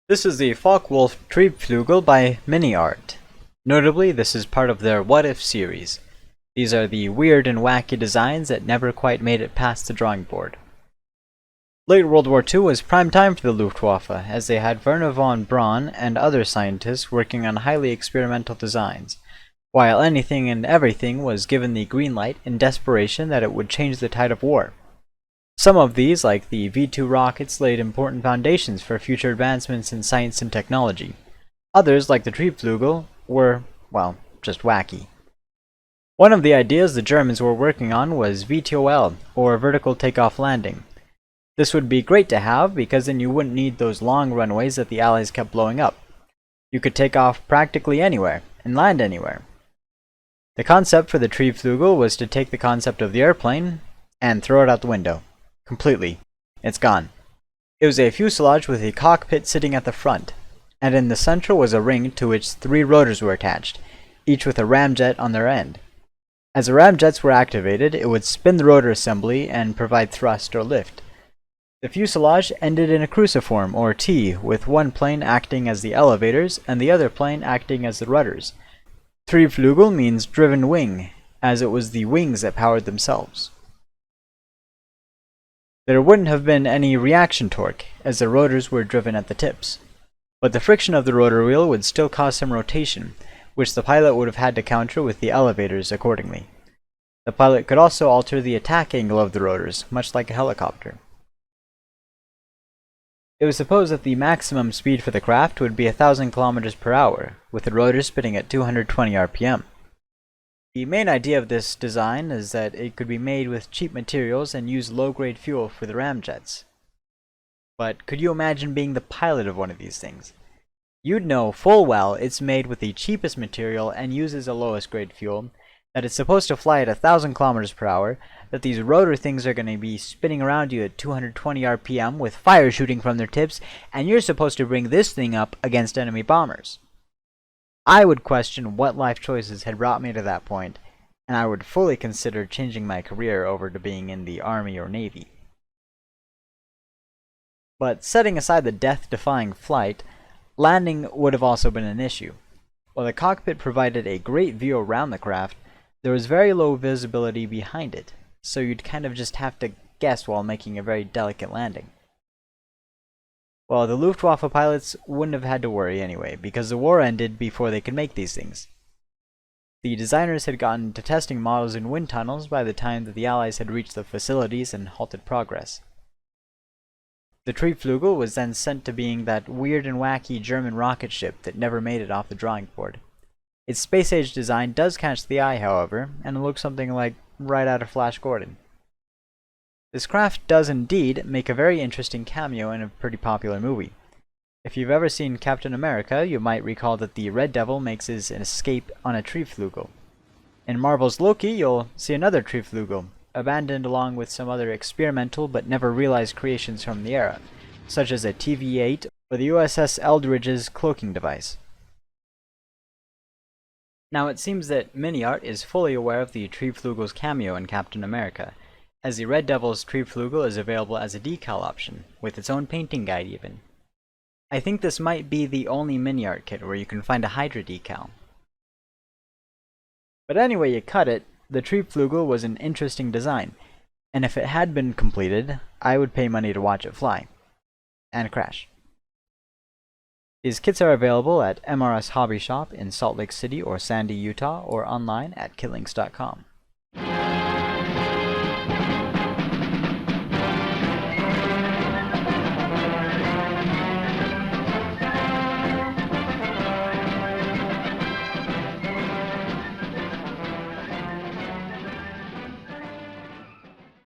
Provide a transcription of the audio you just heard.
This is the Focke-Wulf Triebflügel by Miniart. Notably, this is part of their What If series. These are the weird and wacky designs that never quite made it past the drawing board. Late World War II was prime time for the Luftwaffe, as they had Wernher von Braun and other scientists working on highly experimental designs, while anything and everything was given the green light in desperation that it would change the tide of war. Some of these, like the V-2 rockets, laid important foundations for future advancements in science and technology. Others, like the Triebflügel, were, well, just wacky. One of the ideas the Germans were working on was VTOL, or vertical takeoff landing. This would be great to have because then you wouldn't need those long runways that the Allies kept blowing up. You could take off practically anywhere, and land anywhere. The concept for the Triebflügel was to take the concept of the airplane and throw it out the window. Completely. It's gone. It was a fuselage with a cockpit sitting at the front, and in the center was a ring to which 3 rotors were attached, each with a ramjet on their end. As the ramjets were activated, it would spin the rotor assembly and provide thrust or lift. The fuselage ended in a cruciform, or T, with one plane acting as the elevators and the other plane acting as the rudders. Triebflügel means driven wing, as it was the wings that powered themselves. There wouldn't have been any reaction torque, as the rotors were driven at the tips. But the friction of the rotor wheel would still cause some rotation, which the pilot would have had to counter with the elevators accordingly. The pilot could also alter the attack angle of the rotors, much like a helicopter. It was supposed that the maximum speed for the craft would be 1,000 km per hour, with the rotor spinning at 220 rpm. The main idea of this design is that it could be made with cheap materials and use low-grade fuel for the ramjets. But could you imagine being the pilot of one of these things? You'd know full well it's made with the cheapest material and uses the lowest grade fuel, that it's supposed to fly at 1,000 km per hour, that these rotor things are going to be spinning around you at 220 rpm with fire shooting from their tips, and you're supposed to bring this thing up against enemy bombers. I would question what life choices had brought me to that point, and I would fully consider changing my career over to being in the Army or Navy. But setting aside the death-defying flight, landing would have also been an issue. While the cockpit provided a great view around the craft, there was very low visibility behind it, so you'd kind of just have to guess while making a very delicate landing. Well, the Luftwaffe pilots wouldn't have had to worry anyway, because the war ended before they could make these things. The designers had gotten to testing models in wind tunnels by the time that the Allies had reached the facilities and halted progress. The Triebflügel was then sent to being that weird and wacky German rocket ship that never made it off the drawing board. Its space-age design does catch the eye, however, and it looks something like right out of Flash Gordon. This craft does indeed make a very interesting cameo in a pretty popular movie. If you've ever seen Captain America, you might recall that the Red Devil makes his escape on a Triebflügel. In Marvel's Loki, you'll see another Triebflügel, abandoned along with some other experimental but never realized creations from the era, such as a TV-8 or the USS Eldridge's cloaking device. Now it seems that Miniart is fully aware of the Triebflügel's cameo in Captain America, as the Red Devil's Triebflügel is available as a decal option, with its own painting guide even. I think this might be the only Miniart kit where you can find a Hydra decal. But anyway you cut it, the Triebflügel was an interesting design, and if it had been completed, I would pay money to watch it fly. And crash. These kits are available at MRS Hobby Shop in Salt Lake City or Sandy, Utah, or online at Kitlings.com.